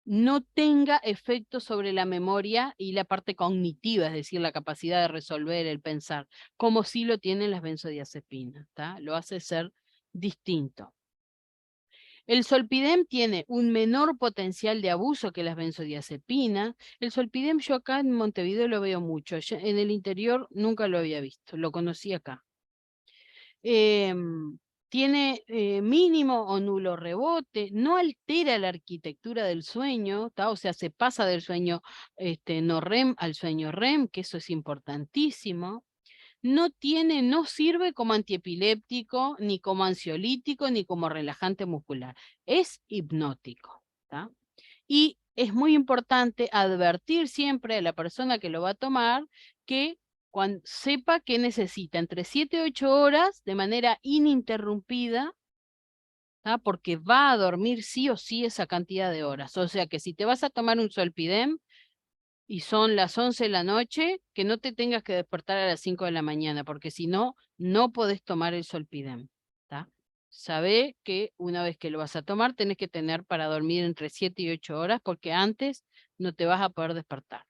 no tenga efecto sobre la memoria y la parte cognitiva, es decir, la capacidad de resolver, el pensar, como sí lo tienen las benzodiazepinas. ¿Tá? Lo hace ser distinto. El zolpidem tiene un menor potencial de abuso que las benzodiazepinas. El zolpidem yo acá en Montevideo lo veo mucho, en el interior nunca lo había visto, lo conocí acá. Tiene mínimo o nulo rebote, no altera la arquitectura del sueño, o sea, se pasa del sueño no REM al sueño REM, que eso es importantísimo. No sirve como antiepiléptico, ni como ansiolítico, ni como relajante muscular. Es hipnótico. ¿Tá? Y es muy importante advertir siempre a la persona que lo va a tomar que cuando sepa que necesita entre 7 y 8 horas de manera ininterrumpida, ¿tá? Porque va a dormir sí o sí esa cantidad de horas. O sea que si te vas a tomar un Zolpidem, y son las 11 de la noche, que no te tengas que despertar a las 5 de la mañana, porque si no, no podés tomar el Zolpidem. ¿Tá? Sabé que una vez que lo vas a tomar, tenés que tener para dormir entre 7 y 8 horas, porque antes no te vas a poder despertar.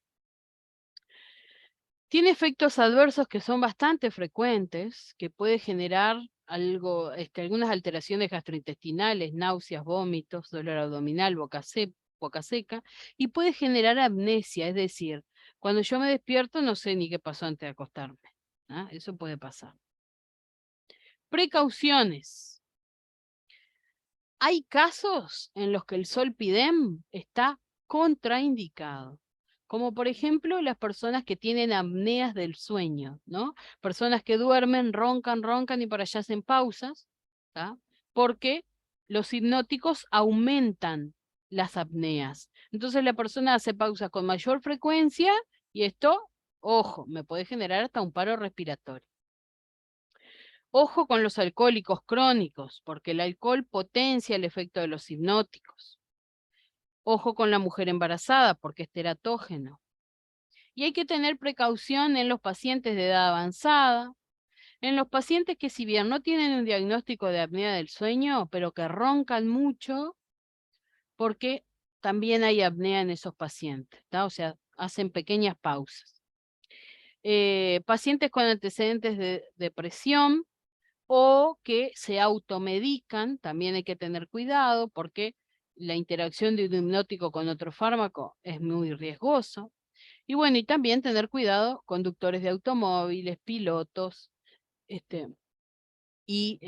Tiene efectos adversos que son bastante frecuentes, que puede generar algunas alteraciones gastrointestinales, náuseas, vómitos, dolor abdominal, boca seca, y puede generar amnesia, es decir, cuando yo me despierto no sé ni qué pasó antes de acostarme. ¿Ah? Eso puede pasar. Precauciones. Hay casos en los que el Zolpidem está contraindicado, como por ejemplo las personas que tienen apneas del sueño, ¿no? Personas que duermen, roncan y por allá hacen pausas, ¿tá? Porque los hipnóticos aumentan las apneas. Entonces la persona hace pausas con mayor frecuencia y esto, ojo, me puede generar hasta un paro respiratorio. Ojo con los alcohólicos crónicos, porque el alcohol potencia el efecto de los hipnóticos. Ojo con la mujer embarazada, porque es teratógeno. Y hay que tener precaución en los pacientes de edad avanzada, en los pacientes que si bien no tienen un diagnóstico de apnea del sueño, pero que roncan mucho, porque también hay apnea en esos pacientes, ¿tá? O sea, hacen pequeñas pausas. Pacientes con antecedentes de depresión, o que se automedican, también hay que tener cuidado porque la interacción de un hipnótico con otro fármaco es muy riesgoso. Y bueno, y también tener cuidado conductores de automóviles, pilotos, y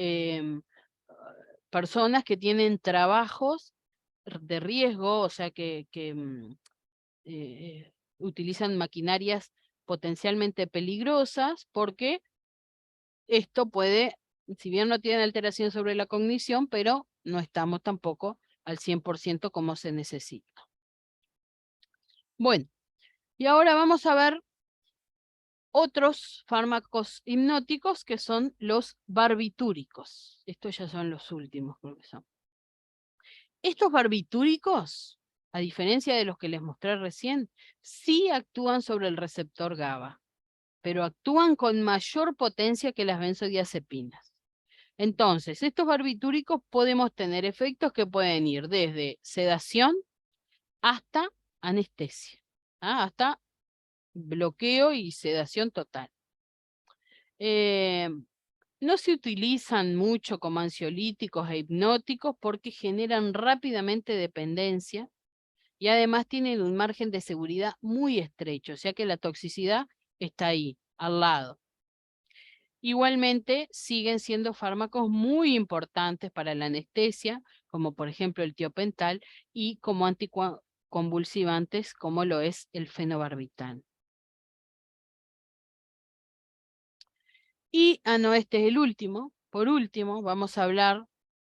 personas que tienen trabajos de riesgo, o sea, que utilizan maquinarias potencialmente peligrosas, porque esto puede, si bien no tiene alteración sobre la cognición, pero no estamos tampoco al 100% como se necesita. Bueno, Y ahora vamos a ver otros fármacos hipnóticos que son los barbitúricos. Estos ya son los últimos, creo que son. Estos barbitúricos, a diferencia de los que les mostré recién, sí actúan sobre el receptor GABA, pero actúan con mayor potencia que las benzodiazepinas. Entonces, estos barbitúricos podemos tener efectos que pueden ir desde sedación hasta anestesia, hasta bloqueo y sedación total. No se utilizan mucho como ansiolíticos e hipnóticos porque generan rápidamente dependencia y además tienen un margen de seguridad muy estrecho, o sea que la toxicidad está ahí, al lado. Igualmente, siguen siendo fármacos muy importantes para la anestesia, como por ejemplo el tiopental, y como anticonvulsivantes, como lo es el fenobarbital. Y, no, este es el último. Por último, vamos a hablar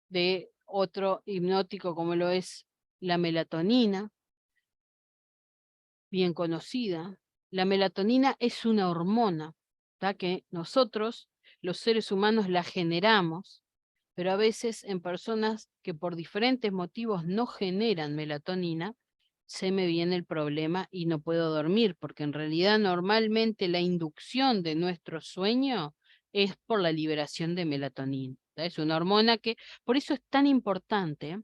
de otro hipnótico como lo es la melatonina, bien conocida. La melatonina es una hormona, que nosotros, los seres humanos, la generamos, pero a veces en personas que por diferentes motivos no generan melatonina, se me viene el problema y no puedo dormir, porque en realidad normalmente la inducción de nuestro sueño es por la liberación de melatonina. Es una hormona que, por eso es tan importante.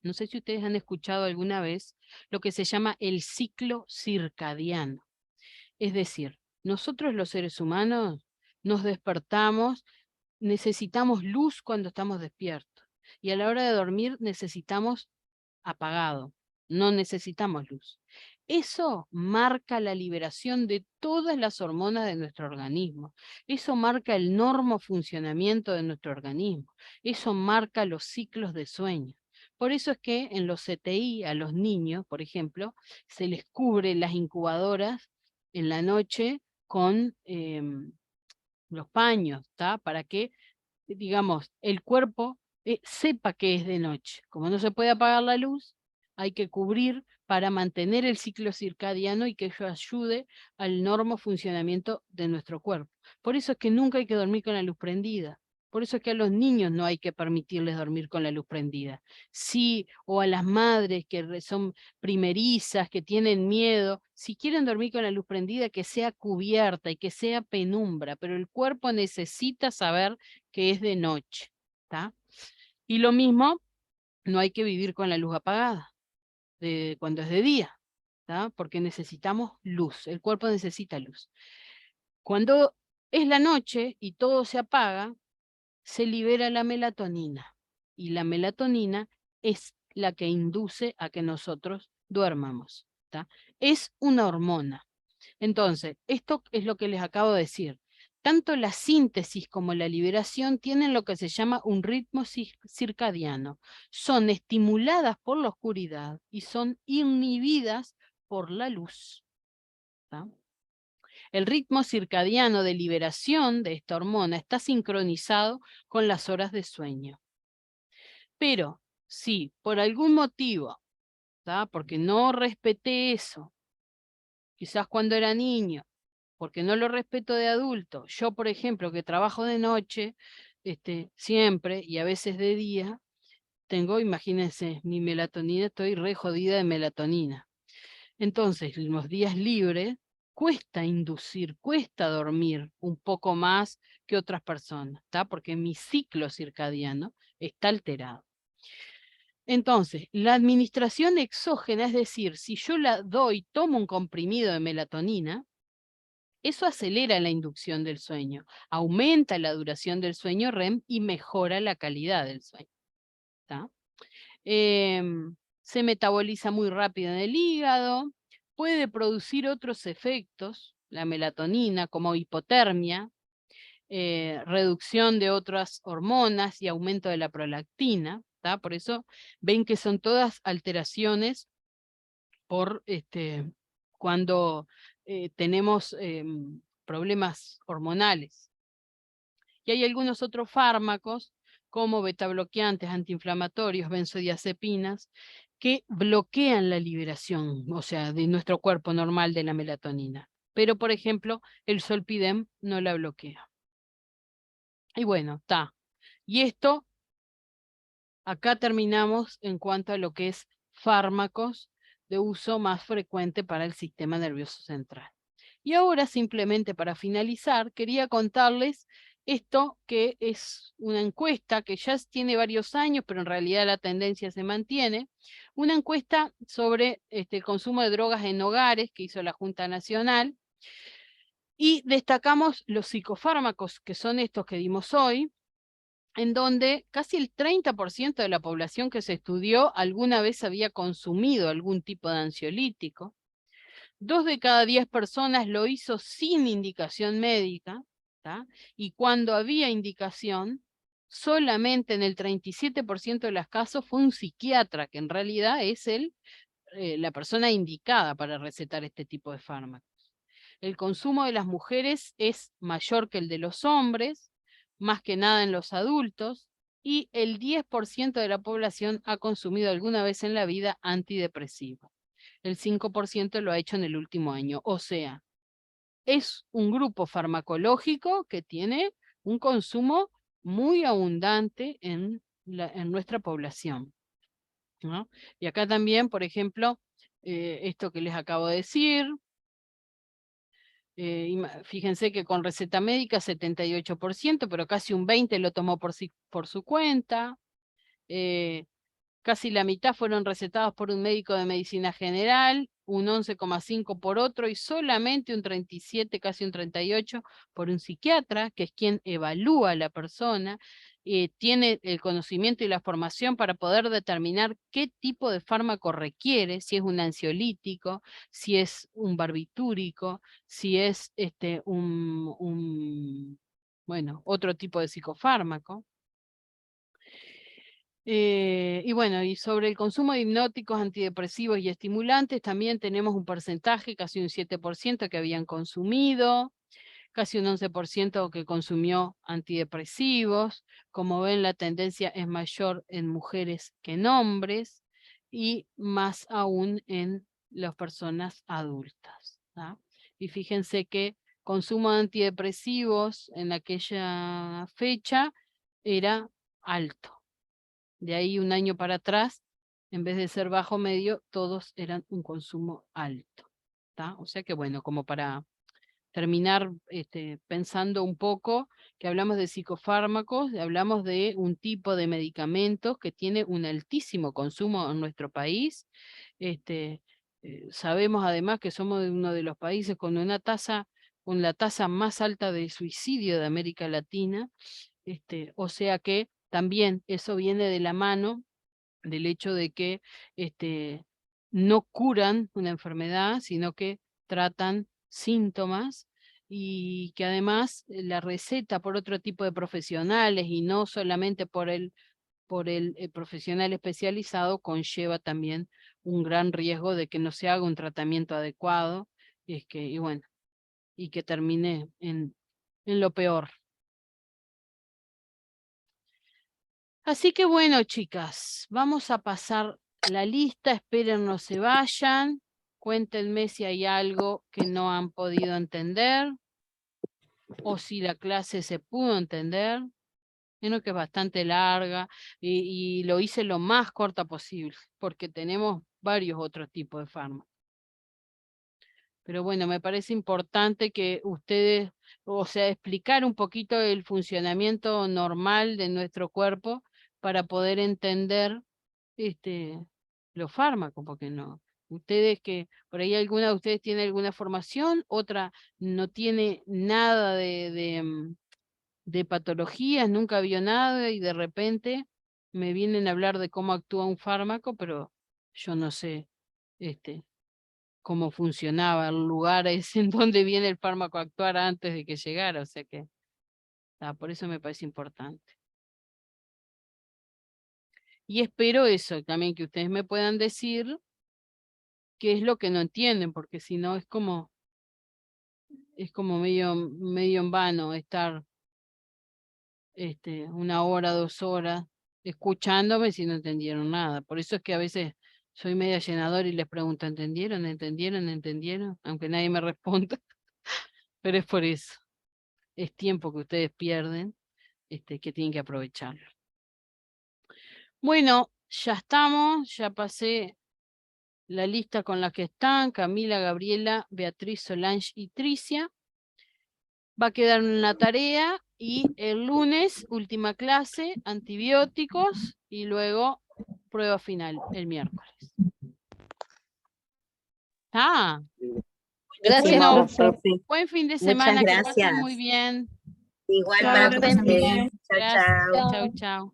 No sé si ustedes han escuchado alguna vez lo que se llama el ciclo circadiano. Es decir, nosotros los seres humanos nos despertamos, necesitamos luz cuando estamos despiertos y a la hora de dormir necesitamos apagado, no necesitamos luz. Eso marca la liberación de todas las hormonas de nuestro organismo. Eso marca el normo funcionamiento de nuestro organismo. Eso marca los ciclos de sueño. Por eso es que en los CTI a los niños, por ejemplo, se les cubre las incubadoras en la noche con los paños, para que, digamos, el cuerpo sepa que es de noche. Como no se puede apagar la luz, hay que cubrir para mantener el ciclo circadiano y que ello ayude al normo funcionamiento de nuestro cuerpo. Por eso es que nunca hay que dormir con la luz prendida. Por eso es que a los niños no hay que permitirles dormir con la luz prendida. Sí, o a las madres que son primerizas, que tienen miedo, si quieren dormir con la luz prendida, que sea cubierta y que sea penumbra, pero el cuerpo necesita saber que es de noche, ¿está? Y lo mismo, no hay que vivir con la luz apagada cuando es de día, ¿tá? Porque necesitamos luz, el cuerpo necesita luz. Cuando es la noche y todo se apaga, se libera la melatonina, y la melatonina es la que induce a que nosotros duermamos, ¿tá? Es una hormona. Entonces, esto es lo que les acabo de decir. Tanto la síntesis como la liberación tienen lo que se llama un ritmo circadiano. Son estimuladas por la oscuridad y son inhibidas por la luz, ¿tá? El ritmo circadiano de liberación de esta hormona está sincronizado con las horas de sueño. Pero si por algún motivo, porque no respeté eso, quizás cuando era niño, porque no lo respeto de adulto, yo por ejemplo que trabajo de noche, siempre y a veces de día, tengo, imagínense, mi melatonina, estoy re jodida de melatonina. Entonces, en los días libres, cuesta inducir, cuesta dormir un poco más que otras personas, porque mi ciclo circadiano está alterado. Entonces, la administración exógena, es decir, si yo la doy, tomo un comprimido de melatonina, eso acelera la inducción del sueño, aumenta la duración del sueño REM y mejora la calidad del sueño, ¿tá? Se metaboliza muy rápido en el hígado, puede producir otros efectos, la melatonina, como hipotermia, reducción de otras hormonas y aumento de la prolactina, ¿tá? Por eso ven que son todas alteraciones por cuando tenemos problemas hormonales. Y hay algunos otros fármacos, como betabloqueantes, antiinflamatorios, benzodiazepinas, que bloquean la liberación, o sea, de nuestro cuerpo normal de la melatonina. Pero, por ejemplo, el Zolpidem no la bloquea. Y bueno, está. Y esto, acá terminamos en cuanto a lo que es fármacos de uso más frecuente para el sistema nervioso central. Y ahora, simplemente para finalizar, quería contarles esto que es una encuesta que ya tiene varios años, pero en realidad la tendencia se mantiene. Una encuesta sobre el consumo de drogas en hogares que hizo la Junta Nacional. Y destacamos los psicofármacos, que son estos que dimos hoy, en donde casi el 30% de la población que se estudió alguna vez había consumido algún tipo de ansiolítico. 2 de cada 10 personas lo hizo sin indicación médica, ¿tá? Y cuando había indicación, solamente en el 37% de los casos fue un psiquiatra, que en realidad es la persona indicada para recetar este tipo de fármacos. El consumo de las mujeres es mayor que el de los hombres, más que nada en los adultos, y el 10% de la población ha consumido alguna vez en la vida antidepresivos. El 5% lo ha hecho en el último año. O sea, es un grupo farmacológico que tiene un consumo muy abundante en nuestra población, ¿no? Y acá también, por ejemplo, esto que les acabo de decir, fíjense que con receta médica 78%, pero casi un 20% lo tomó por su cuenta. Casi la mitad fueron recetados por un médico de medicina general, un 11,5% por otro y solamente un 37%, casi un 38% por un psiquiatra, que es quien evalúa a la persona, tiene el conocimiento y la formación para poder determinar qué tipo de fármaco requiere, si es un ansiolítico, si es un barbitúrico, si es bueno, otro tipo de psicofármaco. Y bueno, y sobre el consumo de hipnóticos, antidepresivos y estimulantes, también tenemos un porcentaje, casi un 7% que habían consumido, casi un 11% que consumió antidepresivos. Como ven, la tendencia es mayor en mujeres que en hombres, y más aún en las personas adultas, ¿tá? Y fíjense que consumo de antidepresivos en aquella fecha era alto. De ahí un año para atrás, en vez de ser bajo medio, todos eran un consumo alto, ¿tá? O sea que bueno, como para terminar pensando un poco, que hablamos de psicofármacos, hablamos de un tipo de medicamentos que tiene un altísimo consumo en nuestro país. Sabemos además que somos uno de los países con la tasa más alta de suicidio de América Latina. O sea que también eso viene de la mano del hecho de que no curan una enfermedad, sino que tratan síntomas, y que además la receta por otro tipo de profesionales y no solamente por el profesional especializado conlleva también un gran riesgo de que no se haga un tratamiento adecuado, y bueno, y que termine en lo peor. Así que bueno, chicas, vamos a pasar la lista, esperen no se vayan, cuéntenme si hay algo que no han podido entender, o si la clase se pudo entender. Creo que es bastante larga, y lo hice lo más corta posible, porque tenemos varios otros tipos de fármacos. Pero bueno, me parece importante que ustedes, o sea, explicar un poquito el funcionamiento normal de nuestro cuerpo para poder entender los fármacos, porque no. Ustedes que, por ahí alguna de ustedes tiene alguna formación, otra no tiene nada de patologías, nunca vio nada, y de repente me vienen a hablar de cómo actúa un fármaco, pero yo no sé cómo funcionaba el lugar ese en donde viene el fármaco a actuar antes de que llegara, o sea que por eso me parece importante. Y espero eso también, que ustedes me puedan decir qué es lo que no entienden, porque si no es como medio en vano estar 1 hora, 2 horas escuchándome si no entendieron nada. Por eso es que a veces Soy media llenadora y les pregunto, ¿entendieron? ¿Entendieron? ¿Entendieron? Aunque nadie me responda. Pero es por eso. Es tiempo que ustedes pierden, que tienen que aprovecharlo. Bueno, ya estamos, ya pasé la lista con la que están, Camila, Gabriela, Beatriz, Solange y Tricia. Va a quedar una tarea y el lunes, última clase, antibióticos y luego prueba final el miércoles. Ah, Gracias, bueno, profe. buen fin de Muchas semana, que gracias. pasen muy bien. Igual Chao, para gracias. ustedes. Chao, Gracias, chao. chau, chau.